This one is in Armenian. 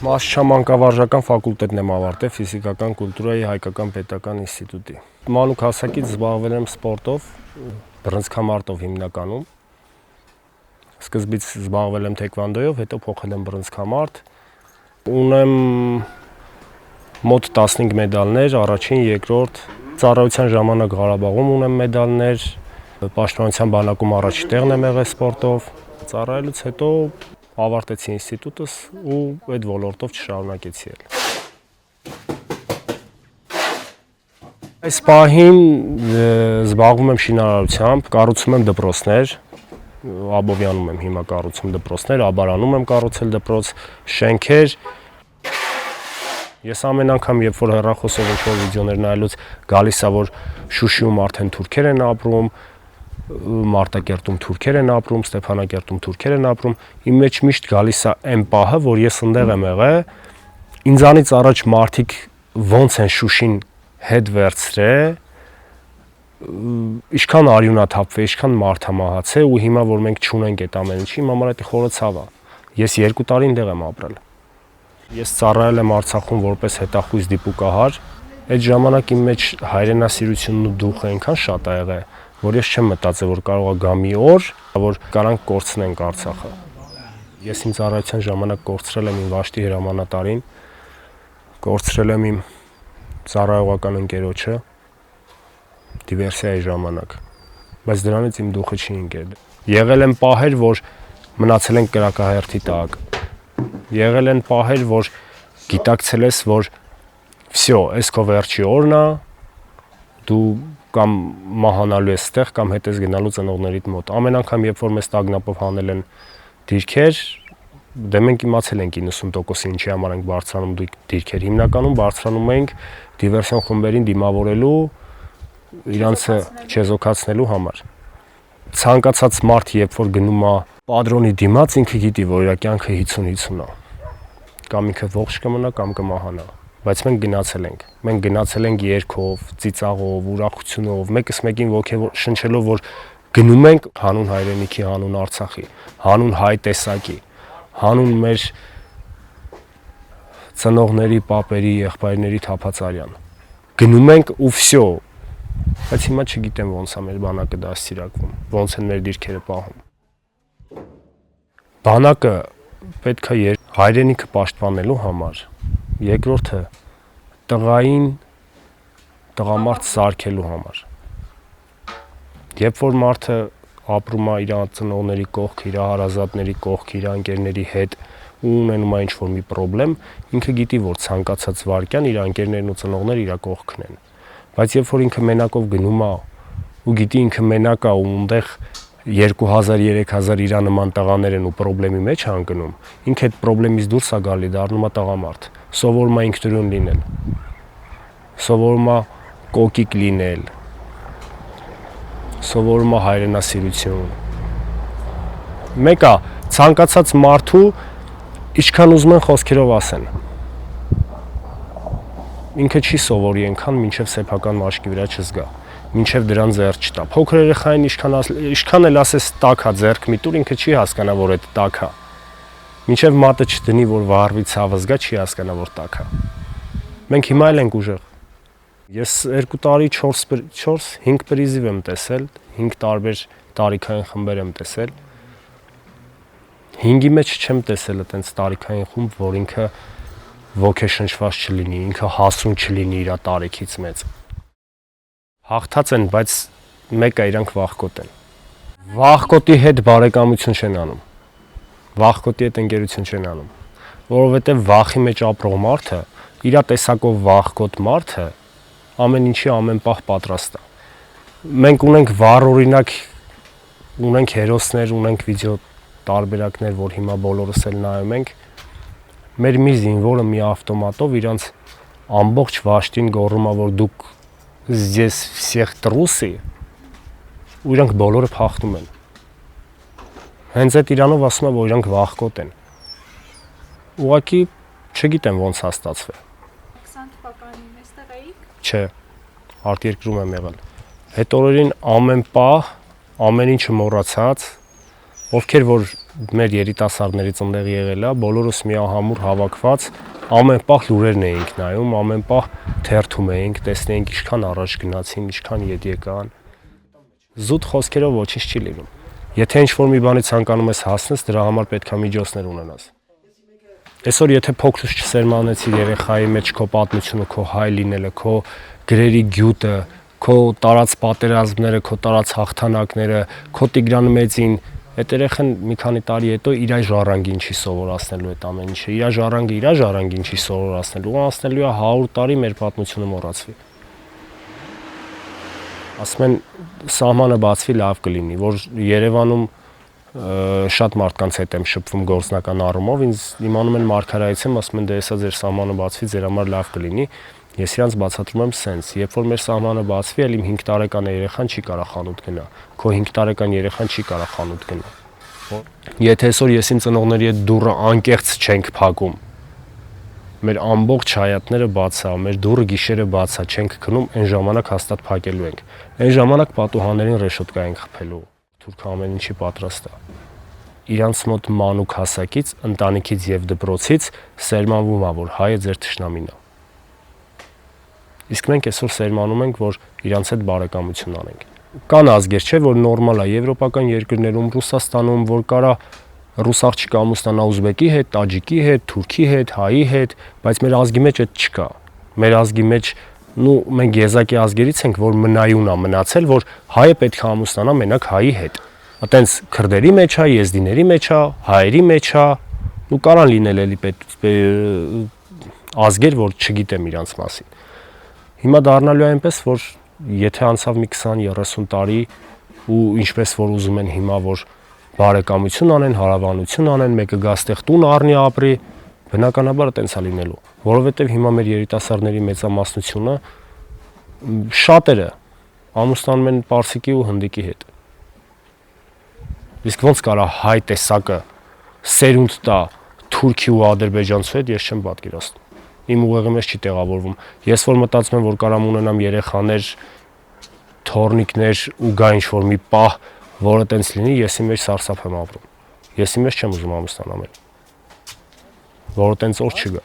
Մասշամանկավարժական ֆակուլտետն եմ ավարտել ֆիզիկական կուլտուրայի հայկական պետական ինստիտուտի։ Մանուկ հասակից զբաղվել եմ սպորտով, բռնցքամարտով հիմնականում։ Սկզբից զբաղվել եմ թեքվանդոյով, հետո փոխել եմ բռնցքամարտ։ Ունեմ մոտ 15 մեդալներ, առաջին, երկրորդ, ծառայության ժամանակ Ղարաբաղում ունեմ մեդալներ, պաշտպանության բանակում առաջին տեղն եմ եղել սպորտով։ Ծառայելուց հետո ավարտեցի ինստիտուտս ու այդ ոլորտով չշարունակեցի էլ։ Այս պահին զբաղվում եմ շինարարությամբ, կառուցում եմ դպրոցներ, Աբովյանում եմ հիմա կառուցում դպրոցներ, Աբարանում եմ կառուցել դպրոց, շենքեր։ Ես ամեն անգամ, երբ որ հեռախոսով ինչ-որ վիդեոներ նայելուց գալիս է, որ Շուշիում արդեն թուրքեր են ապրում, Մարտակերտում թուրքեր են ապրում, Ստեփանակերտում թուրքեր են ապրում, իմ մեջ միշտ գալիս է այն պահը, որ ես ընդեղ եմ եղել, ինձանից առաջ մարդիկ ոնց են Շուշին հետ վերցրել, ինչքան արյունաթափվել, ինչքան մարդամահացել ու հիմա որ մենք չունենք այդ ամեն ինչի, իմ համար դա խորը ցավ է։ Ես 2 տարի այնտեղ եմ ապրել։ Ես ծառայել եմ Արցախում որպես հետախույզ դիպուկահար, այդ ժամանակ իմ մեջ հայրենասիրությունն ու դուխը այնքան շատ ա եղել, որ ես չեմ մտածել, որ կարող է գա մի օր, որ կարանք կորցնենք Արցախը։ Ես իմ ծառայության ժամանակ կորցրել եմ իմ վաշտի հրամանատարին, կորցրել եմ իմ ծառայողական ընկերոջը դիվերսիայի ժամանակ, բայց դրանից իմ դուխը չի ընկել։ Եղել են պահեր, որ մնացել ենք կրակահերթի տակ։ Եղել են պահեր, որ գիտակցել ես, որ վсё, այս քո վերջի օրն է, դու կամ մահանալու ես ստեղ, կամ հետ ես գնալու ծնողներիդ մոտ։ Ամեն անգամ, երբ որ մեզ տագնապով հանել են դիրքեր, դե մենք իմացել ենք 90%-ը ինչի համար ենք բարձրանում դիրքեր։ Հիմնականում բարձրանում ենք դիվերսիոն խմբերին դիմավորելու, իրանցը չեզոքացնելու համար։ Ցանկացած մարդ, երբ որ գնում է պատրոնի դիմաց, ինքը գիտի, որ իր կյանքը 50-50 է։ Կամ ինքը ողջ կմնա, կամ կմահանա։ Բայց մենք գնացել ենք։ Մենք գնացել ենք երգով, ծիծաղով, ուրախությունով, մեկս մեկին ոգեշնչելով, որ գնում ենք հանուն հայրենիքի, հանուն Արցախի, հանուն հայ տեսակի, հանուն մեր ծնողների, պապերի, եղբայրների թափածարյան։ Գնում ենք ու վсё։ Բայց հիմա չգիտեմ ոնց է մեր բանակը դաստիարակվում, ոնց են մեր դիրքերը պահում։ Բանակը պետք է հայրենիքը պաշտպանելու համար, երկրորդը տղամարդ սարքելու համար։ Երբ որ մարդը ապրում է իր ծնողների կողք, իր հարազատների կողք, իր ընկերների հետ ու ունենում է ինչ-որ մի խնդրեմ, ինքը գիտի, որ ցանկացած վարքյան իր ընկերներն ու ծնողները իր կողքն են։ Բայց երբ որ ինքը մենակով գնում է ու գիտի ինքը մենակ է ու այնտեղ 2000-3000 իր նման տղաներ են ու խնդրի մեջ է ընկնում, ինքը այդ խնդրից դուրս է գալի, դառնում է տղամարդ, սովորում է ինքնուրույն լինել, սովորում է կոկիկ լինել, սովորում է հայրենասիրություն։ Մեկը ցանկացած մարդու ինչքան ուզում են խոսքերով ասեն։ Ինքը չի սովորի այնքան, մինչև սեփական մաշկի վրա չզգա, մինչև դրան ձեռք չտա։ Փոքր երեխային ինչքան էլ ասես տաք է ձեռք մի տուր, ինքը չի հասկանա, որ այդ տաք է։ Մինչև մատը չդնի, որ վառվի ցավը զգա, չի հասկանա, որ տաք է։ Մենք հիմա էլ ենք ուժեղ։ Ես 2 տարի 4-5 պրիզիվ եմ տեսել, 5 տարբեր տարիքային խմբեր եմ տեսել։ 5-ի մեջ չեմ տեսել այտենց տարիքային խումբ, որ ինքը ոգեշնչված չլինի, ինքը հասուն չլինի իր տարիքից մեծ։ Հաղթած են, բայց մեկը իրանք վախկոտ են։ Վախկոտի հետ բարեկամություն չեն անում։ Վախկոտի հետ ընկերություն չեն անում, որովհետև վախի մեջ ապրող մարդը, իր տեսակով վախկոտ մարդը ամեն ինչի ամեն պահ պատրաստ է։ Մենք ունենք վառ օրինակ, ունենք հերոսներ, ունենք վիդեո տարբերակներ, որ հիմա բոլորս էլ նայում ենք։ Մեր մի զինվորը մի ավտոմատով իրանց ամբողջ վաշտին գոռում է, որ դուք здесь всех трусы, ու իրանք բոլորը փախնում են։ Հենց այդ իրանով ասում է, որ իրանք վախկոտ են։ Ուղղակի չգիտեմ ոնց է ստացվել։ 20 թվականին այստեղ էիք։ Չէ, արտերկրում եմ եղել։ Հետ օրերին ամեն պահ, ամեն ինչը մոռացած, ովքեր որ մեր երիտասարդների ծննդեղ եղել է, բոլորս միահամուռ հավաքված ամեն պահ լուրերն էինք նայում, ամեն պահ թերթում էինք, տեսնեինք ինչքան առաջ գնացին, ինչքան ետ եկան։ Զուտ խոսքերով ոչինչ չի լինում։ Եթե ինչ-որ մի բանի ցանկանում ես հասնես, դրա համար պետք է միջոցներ ունենաս։ Այսօր եթե փոքրուց չսերմանեցիր երեխայի մեջ քո պատմությունը, քո հայ լինելը, քո գրերի գյուտը, քո տարած պատերազմները, քո տարած հաղթանակները, քո Տիգրան Մեծին, այդ երեխան մի քանի տարի հետո իր ժառանգին չի սովորացնելու այդ ամեն ինչը։ Իր ժառանգին չի սովորացնելու, ու անցնելու է 100 տարի մեր պատմությունը մոռացվի։ Ասում են սահմանը բացվի լավ կլինի, որ Երևանում շատ մարդկանց հետ եմ շփվում գործնական առումով, ինձ իմանում են մարգարայեցեմ, ասում են դե հեսա ձեր սահմանը բացվի, ձեր համար լավ կլինի։ Ես իրանց բացատրում եմ սենց, երբ որ մեր սահմանը բացվի, ել իմ 5 տարեկան երեխան չի կարող խանութ գնա, քո 5 տարեկան երեխան չի կարող խանութ գնա։ Եթե այսօր ես իմ ծնողների հետ դուռը անկեղծ չենք փակում, մեր ամբողջ հայատները բաց է, մեր դուռը գիշերը բաց է, չենք քնում, այն ժամանակ հաստատ փակելու ենք։ Այն ժամանակ պատուհաններին ռեշոտկա ենք խփելու։ Թուրքը ամեն ինչի պատրաստ է։ Իրանց մոտ մանուկ հասակից, ընտանիքից եւ դպրոցից սերմանվում է, որ հայը ձեր թշնամին է։ Իսկ մենք այսօր սերմանում ենք, որ իրանց հետ բարեկամություն անենք։ Կան ազգեր, չէ, որ նորմալ է եվրոպական երկրներում, Ռուսաստանում, որ կարա ռուս աղջիկը ամուսնանա ուզբեկի հետ, տաջիկի հետ, թուրքի հետ, հայի հետ, բայց մեր ազգի մեջ այդ չկա։ Մեր ազգի մեջ մենք եզակի ազգերից ենք, որ մնայուն է մնացել, որ հայը պետք է ամուսնանա մենակ հայի հետ։ Այտենց քրդերի մեջ է, եզդիների մեջ է, հայերի մեջ է, ու կարան լինել էլի ազգեր, որ չգիտեմ իրանց մասին։ Հիմա դառնալու է այնպես, որ եթե անցավ մի 20-30 տարի ու ինչպես որ ուզում են հիմա, որ բարեկամություն անեն, հարավանություն անեն, մեկը գա ստեղ տուն առնի ապրի, բնականաբար այտենց է լինելու, որովհետև հիմա մեր երիտասարդների մեծամասնությունը շատերը ամուսնանում են պարսիկի ու հնդիկի հետ։ Իսկ ոնց կարա հայ տեսակը սերունդ տա թուրքի ու ադրբեջանցու հետ, ես չեմ պատկերացնում։ Իմ ուղեղի մեջ չի տեղավորվում։ Ես որ մտածում եմ, որ կարամ ունենամ երեխաներ, թոռնիկներ ու գա ինչ-որ մի պահ, որը տենց լինի, ես իմ մեջ սարսափ եմ ապրում։ Ես իմ մեջ չեմ ուզում ամուսնանալ, որը տենց օր չգա։